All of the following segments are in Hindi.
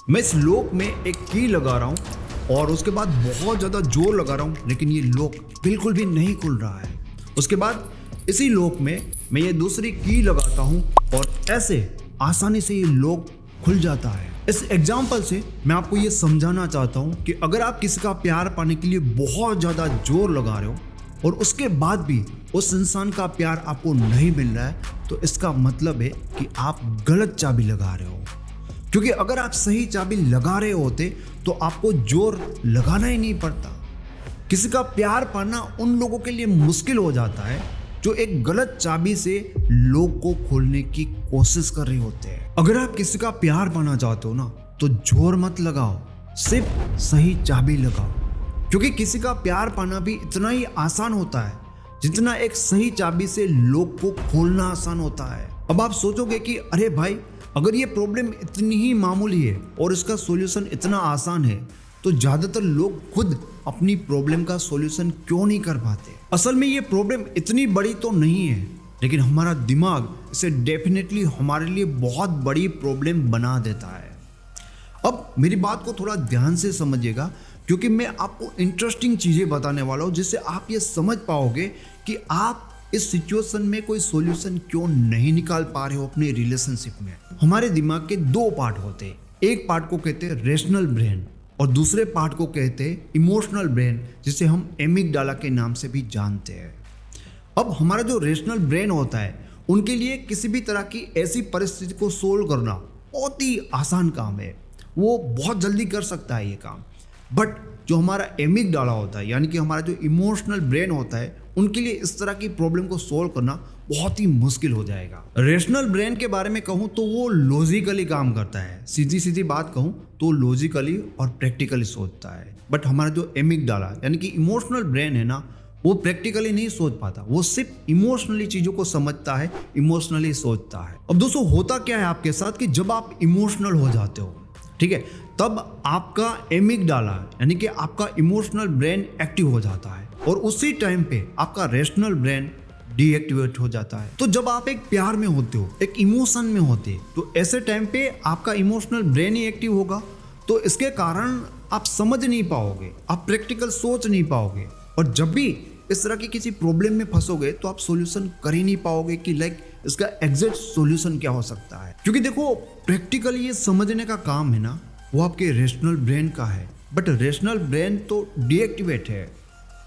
मैं इस लॉक में एक की लगा रहा हूँ और उसके बाद बहुत ज़्यादा जोर लगा रहा हूँ, लेकिन ये लॉक बिल्कुल भी नहीं खुल रहा है। उसके बाद इसी लॉक में मैं ये दूसरी की लगाता हूँ और ऐसे आसानी से ये लॉक खुल जाता है। इस एग्जाम्पल से मैं आपको ये समझाना चाहता हूँ कि अगर आप किसी का प्यार पाने के लिए बहुत ज़्यादा जोर लगा रहे हो और उसके बाद भी उस इंसान का प्यार आपको नहीं मिल रहा है, तो इसका मतलब है कि आप गलत चाबी लगा रहे हो। क्योंकि अगर आप सही चाबी लगा रहे होते तो आपको जोर लगाना ही नहीं पड़ता। किसी का प्यार पाना उन लोगों के लिए मुश्किल हो जाता है जो एक गलत चाबी से लॉक को खोलने की कोशिश कर रहे होते हैं। अगर आप किसी का प्यार पाना चाहते हो ना, तो जोर मत लगाओ, सिर्फ सही चाबी लगाओ। क्योंकि किसी का प्यार पाना भी इतना ही आसान होता है जितना एक सही चाबी से लॉक को खोलना आसान होता है। अब आप सोचोगे कि अरे भाई, अगर ये प्रॉब्लम इतनी ही मामूली है और इसका सॉल्यूशन इतना आसान है, तो ज़्यादातर लोग खुद अपनी प्रॉब्लम का सॉल्यूशन क्यों नहीं कर पाते। असल में ये प्रॉब्लम इतनी बड़ी तो नहीं है, लेकिन हमारा दिमाग इसे डेफिनेटली हमारे लिए बहुत बड़ी प्रॉब्लम बना देता है। अब मेरी बात को थोड़ा ध्यान से समझिएगा, क्योंकि मैं आपको इंटरेस्टिंग चीज़ें बताने वाला हूँ जिससे आप ये समझ पाओगे कि आप इस सिचुएशन में कोई सॉल्यूशन क्यों नहीं निकाल पा रहे हो अपने रिलेशनशिप में। हमारे दिमाग के दो पार्ट होते हैं, एक पार्ट को कहते हैं रेशनल ब्रेन और दूसरे पार्ट को कहते हैं इमोशनल ब्रेन, जिसे हम एमिगडाला के नाम से भी जानते हैं। अब हमारा जो रेशनल ब्रेन होता है, उनके लिए किसी भी तरह की ऐसी परिस्थिति को सोल्व करना बहुत ही आसान काम है, वो बहुत जल्दी कर सकता है ये काम। बट जो हमारा एमिगडाला होता है, यानी कि हमारा जो इमोशनल ब्रेन होता है, उनके लिए इस तरह की प्रॉब्लम को सोल्व करना बहुत ही मुश्किल हो जाएगा। रेशनल ब्रेन के बारे में कहूँ तो वो लॉजिकली काम करता है, सीधी सीधी बात कहूँ तो लॉजिकली और प्रैक्टिकली सोचता है। बट हमारा जो एमिगडाला यानी कि इमोशनल ब्रेन है ना, वो प्रैक्टिकली नहीं सोच पाता, वो सिर्फ इमोशनली चीज़ों को समझता है, इमोशनली सोचता है। अब दोस्तों, होता क्या है आपके साथ कि जब आप इमोशनल हो जाते हो, ठीक है, तब आपका एमिगडाला यानी कि आपका इमोशनल ब्रेन एक्टिव हो जाता है और उसी टाइम पे आपका रेशनल ब्रेन डीएक्टिवेट हो जाता है। तो जब आप एक प्यार में होते हो, एक इमोशन में होते हो, तो ऐसे टाइम पे आपका इमोशनल ब्रेन ही एक्टिव होगा। तो इसके कारण आप समझ नहीं पाओगे, आप प्रैक्टिकल सोच नहीं पाओगे, और जब भी इस तरह की किसी प्रॉब्लम में फंसोगे तो आप सॉल्यूशन कर ही नहीं पाओगे कि लाइक इसका एग्जैक्ट सॉल्यूशन क्या हो सकता है। क्योंकि देखो, प्रैक्टिकली ये समझने का काम है ना, वो आपके रेशनल ब्रेन का है, बट रेशनल ब्रेन तो डीएक्टिवेट है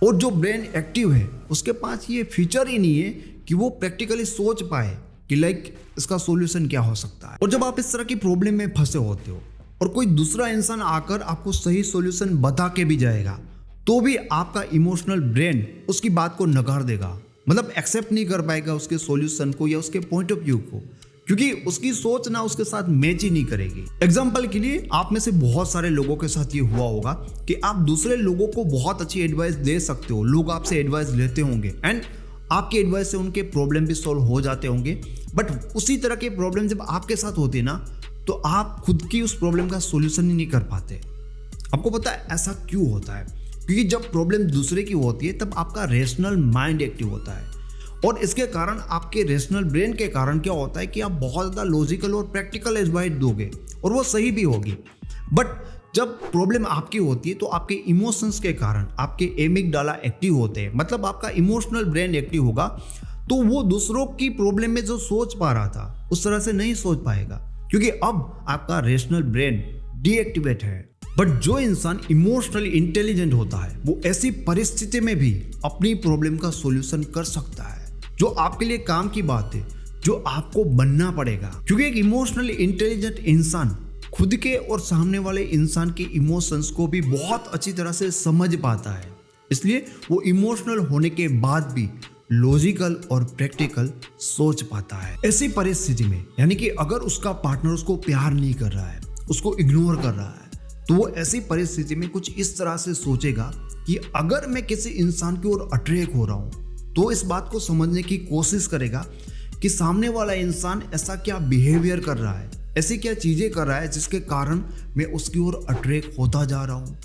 और जो ब्रेन एक्टिव है उसके पास ये फीचर ही नहीं है कि वो प्रैक्टिकली सोच पाए कि लाइक इसका सॉल्यूशन क्या हो सकता है। और जब आप इस तरह की प्रॉब्लम में फंसे होते हो और कोई दूसरा इंसान आकर आपको सही सॉल्यूशन बता के भी जाएगा, तो भी आपका इमोशनल ब्रेन उसकी बात को नकार देगा, मतलब एक्सेप्ट नहीं कर पाएगा उसके सॉल्यूशन को या उसके पॉइंट ऑफ व्यू को, क्योंकि उसकी सोच ना उसके साथ मैच ही नहीं करेगी। एग्जाम्पल के लिए, आप में से बहुत सारे लोगों के साथ ये हुआ होगा कि आप दूसरे लोगों को बहुत अच्छी एडवाइस दे सकते हो, लोग आपसे एडवाइस लेते होंगे एंड आपकी एडवाइस से उनके प्रॉब्लम भी सॉल्व हो जाते होंगे। बट उसी तरह के प्रॉब्लम जब आपके साथ होते हैं ना, तो आप खुद की उस प्रॉब्लम का सोल्यूशन ही नहीं कर पाते। आपको पता है ऐसा क्यों होता है? क्योंकि जब प्रॉब्लम दूसरे की होती है तब आपका रेशनल माइंड एक्टिव होता है, और इसके कारण आपके रेशनल ब्रेन के कारण क्या होता है कि आप बहुत ज़्यादा लॉजिकल और प्रैक्टिकल एडवाइस दोगे और वो सही भी होगी। बट जब प्रॉब्लम आपकी होती है तो आपके इमोशंस के कारण आपके एमिगडाला एक्टिव होते हैं, मतलब आपका इमोशनल ब्रेन एक्टिव होगा, तो वो दूसरों की प्रॉब्लम में जो सोच पा रहा था उस तरह से नहीं सोच पाएगा, क्योंकि अब आपका रेशनल ब्रेन डीएक्टिवेट है। बट जो इंसान इमोशनली इंटेलिजेंट होता है, वो ऐसी परिस्थिति में भी अपनी प्रॉब्लम का सॉल्यूशन कर सकता है, जो आपके लिए काम की बात है, जो आपको बनना पड़ेगा। क्योंकि एक इमोशनली इंटेलिजेंट इंसान खुद के और सामने वाले इंसान के इमोशंस को भी बहुत अच्छी तरह से समझ पाता है, इसलिए वो इमोशनल होने के बाद भी लॉजिकल और प्रैक्टिकल सोच पाता है। ऐसी परिस्थिति में, यानी कि अगर उसका पार्टनर उसको प्यार नहीं कर रहा है, उसको इग्नोर कर रहा है, तो वो ऐसी परिस्थिति में कुछ इस तरह से सोचेगा कि अगर मैं किसी इंसान की ओर अट्रैक्ट हो रहा हूँ, तो इस बात को समझने की कोशिश करेगा कि सामने वाला इंसान ऐसा क्या बिहेवियर कर रहा है, ऐसी क्या चीज़ें कर रहा है जिसके कारण मैं उसकी ओर अट्रैक्ट होता जा रहा हूँ।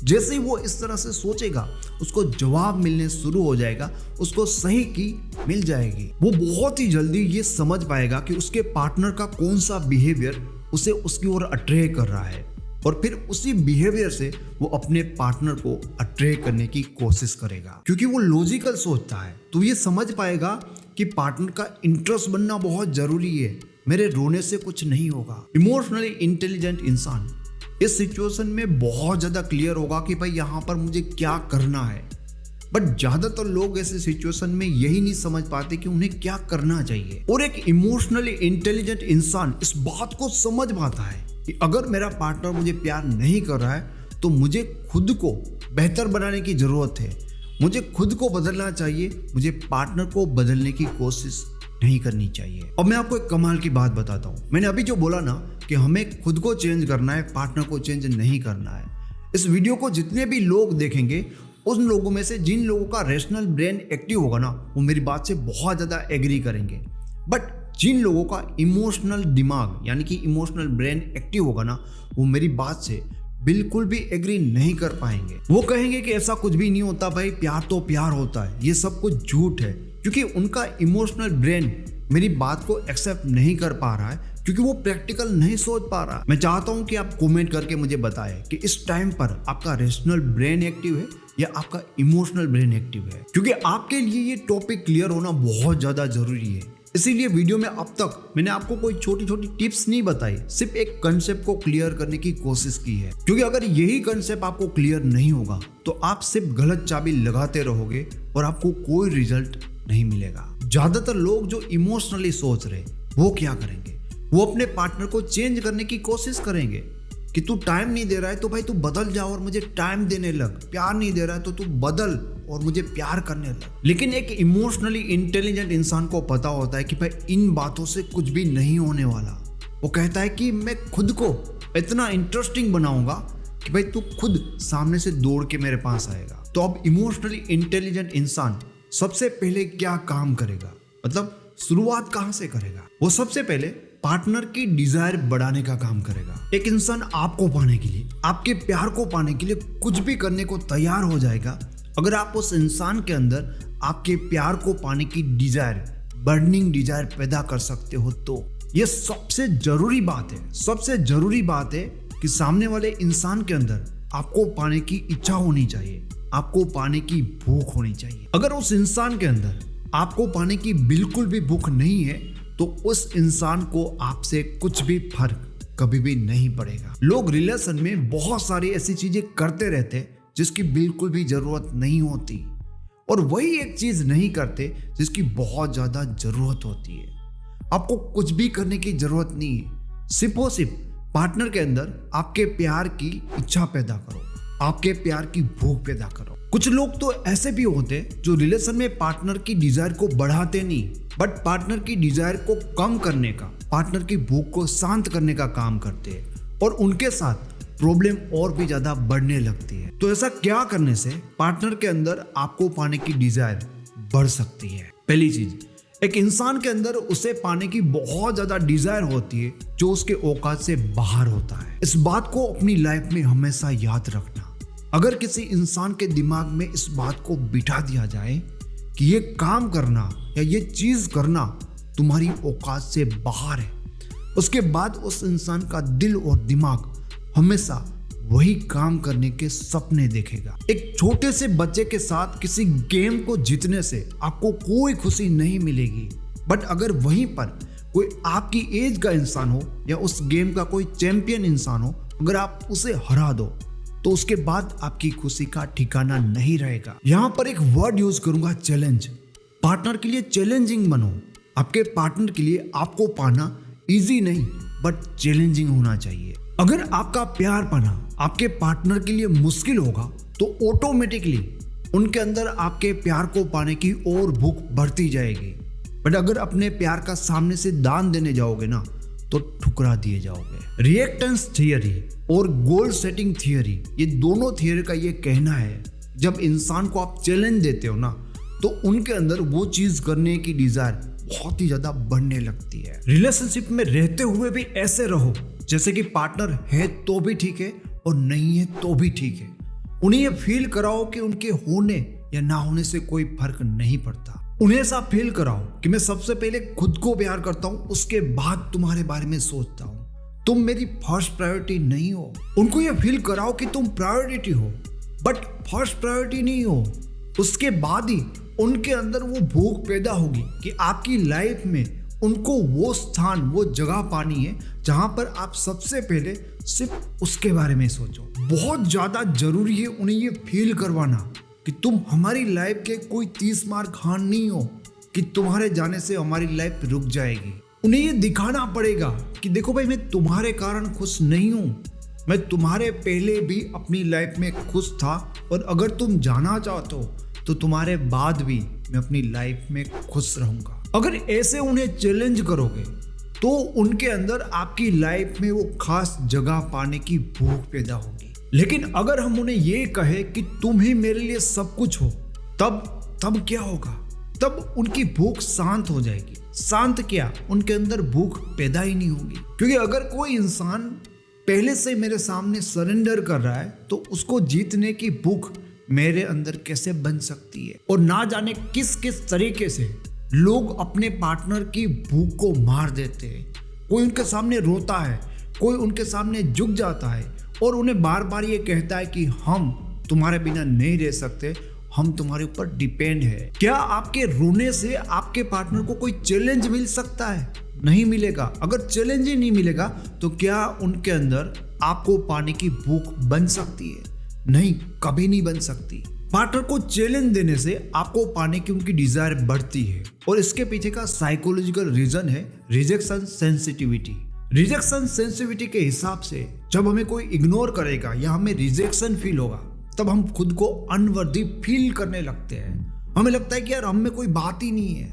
जैसे ही वो इस तरह से सोचेगा, उसको जवाब मिलने शुरू हो जाएगा, उसको सही की मिल जाएगी। वो बहुत ही जल्दी ये समझ पाएगा कि उसके पार्टनर का कौन सा बिहेवियर उसे उसकी ओर अट्रैक्ट कर रहा है और फिर उसी बिहेवियर से वो अपने पार्टनर को अट्रैक्ट करने की कोशिश करेगा। क्योंकि वो लॉजिकल सोचता है तो ये समझ पाएगा कि पार्टनर का इंटरेस्ट बनना बहुत जरूरी है, मेरे रोने से कुछ नहीं होगा। इमोशनली इंटेलिजेंट इंसान इस सिचुएशन में बहुत ज्यादा क्लियर होगा कि भाई यहाँ पर मुझे क्या करना है। बट ज्यादातर लोग ऐसे सिचुएशन में यही नहीं समझ पाते कि उन्हें क्या करना चाहिए। और एक इमोशनली इंटेलिजेंट इंसान इस बात को समझ पाता है कि अगर मेरा पार्टनर मुझे प्यार नहीं कर रहा है तो मुझे खुद को बेहतर बनाने की जरूरत है, मुझे खुद को बदलना चाहिए, मुझे पार्टनर को बदलने की कोशिश नहीं करनी चाहिए। अब मैं आपको एक कमाल की बात बताता हूँ। मैंने अभी जो बोला ना कि हमें खुद को चेंज करना है, पार्टनर को चेंज नहीं करना है। इस वीडियो को जितने भी लोग देखेंगे उन लोगों में से जिन लोगों का रैशनल ब्रेन एक्टिव होगा ना, वो मेरी बात से बहुत ज़्यादा एग्री करेंगे। बट जिन लोगों का इमोशनल दिमाग यानी कि इमोशनल ब्रेन एक्टिव होगा ना, वो मेरी बात से बिल्कुल भी एग्री नहीं कर पाएंगे। वो कहेंगे कि ऐसा कुछ भी नहीं होता भाई, प्यार तो प्यार होता है, ये सब कुछ झूठ है। क्योंकि उनका इमोशनल ब्रेन मेरी बात को एक्सेप्ट नहीं कर पा रहा है, क्योंकि वो प्रैक्टिकल नहीं सोच पा रहा। मैं चाहता हूं कि आप कमेंट करके मुझे बताएं कि इस टाइम पर आपका रैशनल ब्रेन एक्टिव है या आपका इमोशनल ब्रेन एक्टिव है, क्योंकि आपके लिए ये टॉपिक क्लियर होना बहुत ज्यादा जरूरी है। इसीलिए वीडियो में अब तक मैंने आपको कोई छोटी छोटी टिप्स नहीं बताई, सिर्फ एक कंसेप्ट को क्लियर करने की कोशिश की है। क्योंकि अगर यही कंसेप्ट आपको क्लियर नहीं होगा तो आप सिर्फ गलत चाबी लगाते रहोगे और आपको कोई रिजल्ट नहीं मिलेगा। ज्यादातर लोग जो इमोशनली सोच रहे वो क्या करेंगे, वो अपने पार्टनर को चेंज करने की कोशिश करेंगे कि तू टाइम नहीं दे रहा है तो भाई तू बदल जा और मुझे टाइम देने लग, प्यार नहीं दे रहा है तो तू बदल और मुझे प्यार करने लग। लेकिन एक इमोशनली इंटेलिजेंट इंसान को पता होता है कि भाई इन बातों से कुछ भी नहीं होने वाला। वो कहता है कि मैं खुद को इतना इंटरेस्टिंग बनाऊंगा कि भाई तू खुद सामने से दौड़ के मेरे पास आएगा। तो अब इमोशनली इंटेलिजेंट इंसान सबसे पहले क्या काम करेगा, मतलब शुरुआत कहां से करेगा? वो सबसे पहले पार्टनर की डिजायर बढ़ाने का काम करेगा। एक इंसान आपको पाने के लिए, आपके प्यार को पाने के लिए कुछ भी करने को तैयार हो जाएगा अगर आप उस इंसान के अंदर आपके प्यार को पाने की डिजायर, बर्निंग डिजायर पैदा कर सकते हो। तो ये सबसे जरूरी बात है, सबसे जरूरी बात है कि सामने वाले इंसान के अंदर आपको पाने की इच्छा होनी चाहिए, आपको पाने की भूख होनी चाहिए। अगर उस इंसान के अंदर आपको पाने की बिल्कुल भी भूख नहीं है तो उस इंसान को आपसे कुछ भी फर्क कभी भी नहीं पड़ेगा। लोग रिलेशन में बहुत सारी ऐसी चीजें करते रहते हैं जिसकी बिल्कुल भी जरूरत नहीं होती, और वही एक चीज नहीं करते जिसकी बहुत ज्यादा जरूरत होती है। आपको कुछ भी करने की जरूरत नहीं है, सिर्फ और सिर्फ पार्टनर के अंदर आपके प्यार की इच्छा पैदा करो, आपके प्यार की भूख पैदा करो। कुछ लोग तो ऐसे भी होते हैं जो रिलेशन में पार्टनर की डिजायर को बढ़ाते नहीं, बट पार्टनर की डिजायर को कम करने का, पार्टनर की भूख को शांत करने का काम करते हैं, और उनके साथ प्रॉब्लम और भी ज्यादा बढ़ने लगती है। तो ऐसा क्या करने से पार्टनर के अंदर आपको पाने की डिजायर बढ़ सकती है? पहली चीज, एक इंसान के अंदर उसे पाने की बहुत ज्यादा डिजायर होती है जो उसके औकात से बाहर होता है। इस बात को अपनी लाइफ में हमेशा याद रखना। अगर किसी इंसान के दिमाग में इस बात को बिठा दिया जाए कि ये काम करना या ये चीज करना तुम्हारी औकात से बाहर है, उसके बाद उस इंसान का दिल और दिमाग हमेशा वही काम करने के सपने देखेगा। एक छोटे से बच्चे के साथ किसी गेम को जीतने से आपको कोई खुशी नहीं मिलेगी, बट अगर वहीं पर कोई आपकी एज का इंसान हो या उस गेम का कोई चैंपियन इंसान हो, अगर आप उसे हरा दो तो उसके बाद आपकी खुशी का ठिकाना नहीं रहेगा। यहां पर एक वर्ड यूज करूंगा, चैलेंज। पार्टनर के लिए चैलेंजिंग बनो। आपके पार्टनर के लिए आपको पाना इजी नहीं बट चैलेंजिंग होना चाहिए। अगर आपका प्यार पाना आपके पार्टनर के लिए मुश्किल होगा तो ऑटोमेटिकली उनके अंदर आपके प्यार को पाने की और भूख बढ़ती जाएगी। बट अगर अपने प्यार का सामने से दान देने जाओगे ना तो ठुकरा दिए जाओगे। रिएक्टेंस थियरी और गोल सेटिंग थियरी, ये दोनों थियरी का ये कहना है, जब इंसान को आप चैलेंज देते हो ना तो उनके अंदर वो चीज करने की डिजायर बहुत ही ज्यादा बढ़ने लगती है। रिलेशनशिप में रहते हुए भी ऐसे रहो जैसे कि पार्टनर है तो भी ठीक है और नहीं है तो भी ठीक है। उन्हें ये फील कराओ कि उनके होने या ना होने से कोई फर्क नहीं पड़ता। उन्हें ऐसा फील कराओ कि मैं सबसे पहले खुद को प्यार करता हूँ, उसके बाद तुम्हारे बारे में सोचता हूँ। तुम मेरी फर्स्ट प्रायोरिटी नहीं हो। उनको ये फील कराओ कि तुम प्रायोरिटी हो, बट फर्स्ट प्रायोरिटी नहीं हो। उसके बाद ही उनके अंदर वो भूख पैदा होगी कि आपकी लाइफ में उनको वो स्थान, वो जगह पानी है जहां पर आप सबसे पहले सिर्फ उसके बारे में सोचो। बहुत ज़्यादा जरूरी है उन्हें ये फील करवाना कि तुम हमारी लाइफ के कोई 30 मार खान नहीं हो कि तुम्हारे जाने से हमारी लाइफ रुक जाएगी। उन्हें ये दिखाना पड़ेगा कि देखो भाई, मैं तुम्हारे कारण खुश नहीं हूँ, मैं तुम्हारे पहले भी अपनी लाइफ में खुश था, और अगर तुम जाना चाहते हो तो तुम्हारे बाद भी मैं अपनी लाइफ में खुश रहूंगा। अगर ऐसे उन्हें चैलेंज करोगे तो उनके अंदर आपकी लाइफ में वो खास जगह पाने की भूख पैदा होगी। लेकिन अगर हम उन्हें ये कहे कि तुम ही मेरे लिए सब कुछ हो, तब क्या होगा? तब उनकी भूख शांत हो जाएगी। शांत क्या, उनके अंदर भूख पैदा ही नहीं होगी। क्योंकि अगर कोई इंसान पहले से मेरे सामने सरेंडर कर रहा है तो उसको जीतने की भूख मेरे अंदर कैसे बन सकती है? और ना जाने किस किस तरीके से लोग अपने पार्टनर की भूख को मार देते हैं। कोई उनके सामने रोता है, कोई उनके सामने झुक जाता है और उन्हें बार बार ये कहता है कि हम तुम्हारे बिना नहीं रह सकते, हम तुम्हारे ऊपर डिपेंड है। क्या आपके रोने से आपके पार्टनर को कोई चैलेंज मिल सकता है? नहीं मिलेगा। अगर चैलेंज ही नहीं मिलेगा तो क्या उनके अंदर आपको पाने की भूख बन सकती है? नहीं, कभी नहीं बन सकती। पार्टनर को चैलेंज देने से आपको पाने की उनकी डिजायर बढ़ती है, और इसके पीछे का साइकोलॉजिकल रीजन है रिजेक्शन सेंसिटिविटी। रिजेक्शन सेंसिटिविटी के हिसाब से जब हमें कोई इग्नोर करेगा या हमें रिजेक्शन फील होगा, तब हम खुद को अनवर्दी फील करने लगते हैं। हमें लगता है कि यार हम में कोई बात ही नहीं है,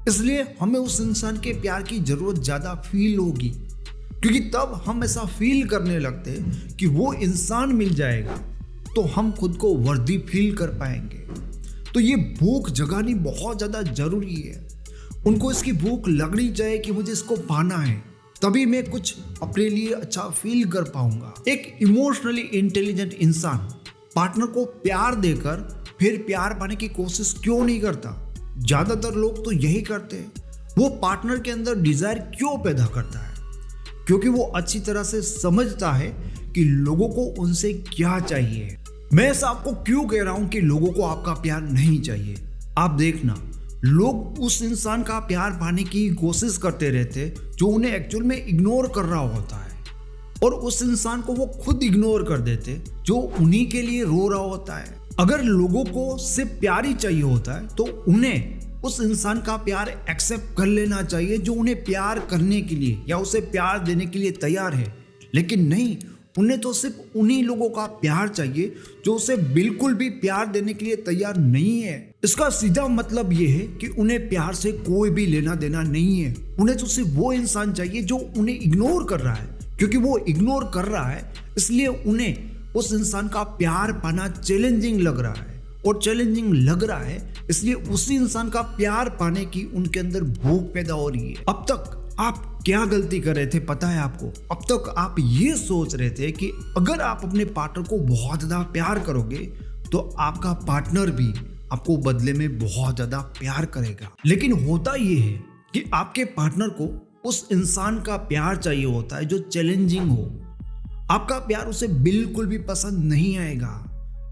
इसलिए हमें उस इंसान के प्यार की जरूरत ज्यादा फील होगी। क्योंकि तब हम ऐसा फील करने लगते हैं कि वो इंसान मिल जाएगा तो हम खुद को वर्दी फील कर पाएंगे। तो ये भूख जगानी बहुत ज़्यादा ज़रूरी है। उनको इसकी भूख लगनी चाहिए कि मुझे इसको पाना है, तभी मैं कुछ अपने लिए अच्छा फील कर पाऊंगा। एक इमोशनली इंटेलिजेंट इंसान पार्टनर को प्यार देकर फिर प्यार पाने की कोशिश क्यों नहीं करता? ज़्यादातर लोग तो यही करते हैं। वो पार्टनर के अंदर डिज़ायर क्यों पैदा करता है? क्योंकि वो अच्छी तरह से समझता है कि लोगों को उनसे क्या चाहिए। मैं ऐसा आपको क्यों कह रहा हूं कि लोगों को आपका प्यार नहीं चाहिए? आप देखना, लोग उस इंसान का प्यार पाने की कोशिश करते रहते जो उन्हें एक्चुअल में इग्नोर कर रहा होता है, और उस इंसान को वो खुद इग्नोर कर देते जो उन्हीं के लिए रो रहा होता है। अगर लोगों को सिर्फ प्यार ही चाहिए होता है तो उन्हें उस इंसान का प्यार एक्सेप्ट कर लेना चाहिए जो उन्हें प्यार करने के लिए या उसे प्यार देने के लिए तैयार है। लेकिन नहीं, उन्हें तो सिर्फ उन्हीं लोगों का प्यार चाहिए जो उसे बिल्कुल भी प्यार देने के लिए तैयार नहीं है। इसका सीधा मतलब ये है कि उन्हें प्यार से कोई भी लेना देना नहीं है। उन्हें तो सिर्फ वो इंसान चाहिए जो उन्हें इग्नोर कर रहा है। क्योंकि वो इग्नोर कर रहा है इसलिए उन्हें उस इंसान का प्यार पाना चैलेंजिंग लग रहा है, और चैलेंजिंग लग रहा है इसलिए उसी इंसान का प्यार पाने की उनके अंदर भूख पैदा हो रही है। अब तक आप क्या गलती कर रहे थे पता है आपको? अब तक आप ये सोच रहे थे कि अगर आप अपने पार्टनर को बहुत ज़्यादा प्यार करोगे तो आपका पार्टनर भी आपको बदले में बहुत ज़्यादा प्यार करेगा। लेकिन होता ये है कि आपके पार्टनर को उस इंसान का प्यार चाहिए होता है जो चैलेंजिंग हो। आपका प्यार उसे बिल्कुल भी पसंद नहीं आएगा,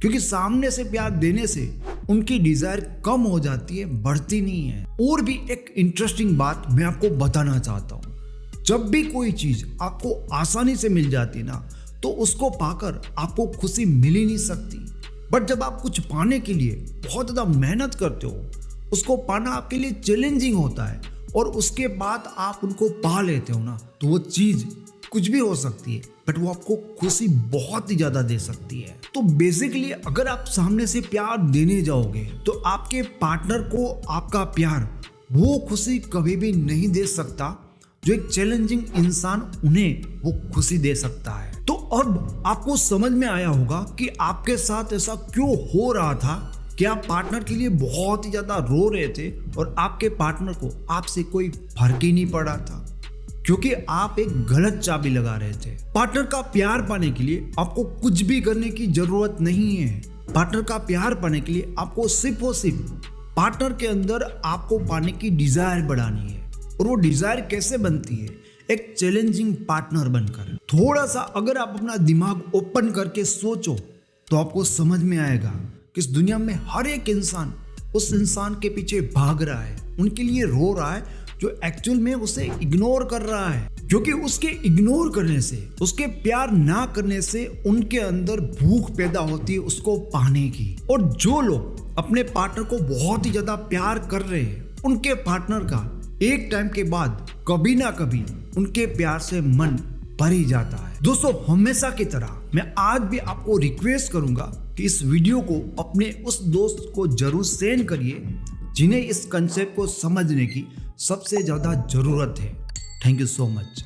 क्योंकि सामने से प्यार देने से उनकी डिजायर कम हो जाती है, बढ़ती नहीं है। और भी एक इंटरेस्टिंग बात मैं आपको बताना चाहता हूँ, जब भी कोई चीज आपको आसानी से मिल जाती है ना, तो उसको पाकर आपको खुशी मिल ही नहीं सकती। बट जब आप कुछ पाने के लिए बहुत ज़्यादा मेहनत करते हो, उसको पाना आपके लिए चैलेंजिंग होता है, और उसके बाद आप उनको पा लेते हो ना, तो वो चीज़ कुछ भी हो सकती है बट वो आपको खुशी बहुत ही ज़्यादा दे सकती है। तो बेसिकली अगर आप सामने से प्यार देने जाओगे तो आपके पार्टनर को आपका प्यार वो खुशी कभी भी नहीं दे सकता जो एक चैलेंजिंग इंसान उन्हें वो खुशी दे सकता है। तो अब आपको समझ में आया होगा कि आपके साथ ऐसा क्यों हो रहा था कि आप पार्टनर के लिए बहुत ही ज़्यादा रो रहे थे और आपके पार्टनर को आपसे कोई फर्क ही नहीं पड़ा था, क्योंकि आप एक गलत चाबी लगा रहे थे। पार्टनर का प्यार पाने के लिए आपको कुछ भी करने की जरूरत नहीं है। पार्टनर का प्यार पाने के लिए आपको सिर्फ और सिर्फ पार्टनर के अंदर आपको पाने की डिजायर बढ़ानी है। और वो डिजायर कैसे बनती है? एक चैलेंजिंग पार्टनर बनकर। थोड़ा सा अगर आप अपना दिमाग ओपन करके सोचो तो आपको समझ में आएगा कि इस दुनिया में हर एक इंसान उस इंसान के पीछे भाग रहा है, उनके लिए रो रहा है, जो एक्चुअल में उसे इग्नोर कर रहा है। क्योंकि उसके इग्नोर करने से, उसके प्यार ना करने से उनके अंदर भूख पैदा होती है उसको पाने की। और जो लोग अपने पार्टनर को बहुत ही ज्यादा प्यार कर रहे हैं, उनके पार्टनर का एक टाइम के बाद कभी ना कभी उनके प्यार से मन भर ही जाता है। दोस्तों, हमेशा की तरह मैं आज भी आपको रिक्वेस्ट करूंगा कि इस वीडियो को अपने उस दोस्त को जरूर सेंड करिए जिन्हें इस कंसेप्ट को समझने की सबसे ज्यादा जरूरत है। Thank you so much.